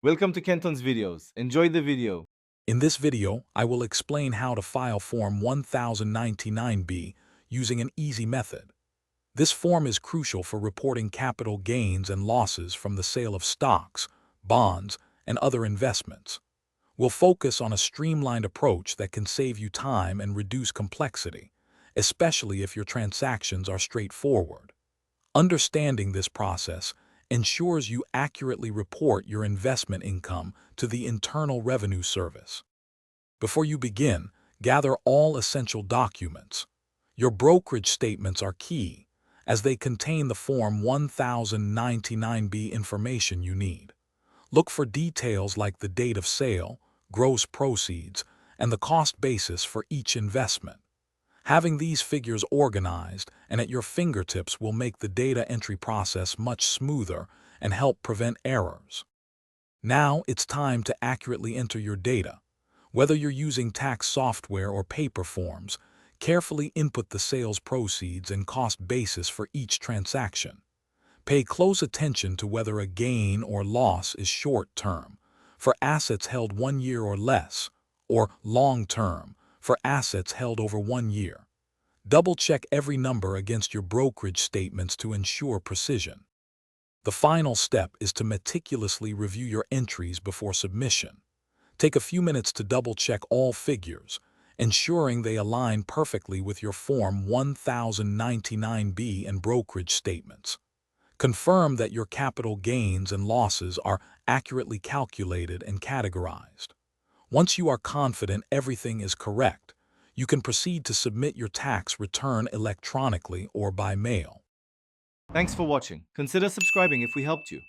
Welcome to Kenton's videos. Enjoy the video. In this video, I will explain how to file Form 1099-B using an easy method. This form is crucial for reporting capital gains and losses from the sale of stocks, bonds, and other investments. We'll focus on a streamlined approach that can save you time and reduce complexity, especially if your transactions are straightforward. Understanding this process ensures you accurately report your investment income to the Internal Revenue Service. Before you begin, gather all essential documents. Your brokerage statements are key, as they contain the Form 1099-B information you need. Look for details like the date of sale, gross proceeds, and the cost basis for each investment. Having these figures organized and at your fingertips will make the data entry process much smoother and help prevent errors. Now it's time to accurately enter your data. Whether you're using tax software or paper forms, carefully input the sales proceeds and cost basis for each transaction. Pay close attention to whether a gain or loss is short-term, for assets held 1 year or less, or long-term, for assets held over 1 year. Double-check every number against your brokerage statements to ensure precision. The final step is to meticulously review your entries before submission. Take a few minutes to double-check all figures, ensuring they align perfectly with your Form 1099-B and brokerage statements. Confirm that your capital gains and losses are accurately calculated and categorized. Once you are confident everything is correct, you can proceed to submit your tax return electronically or by mail. Thanks for watching. Consider subscribing if we helped you.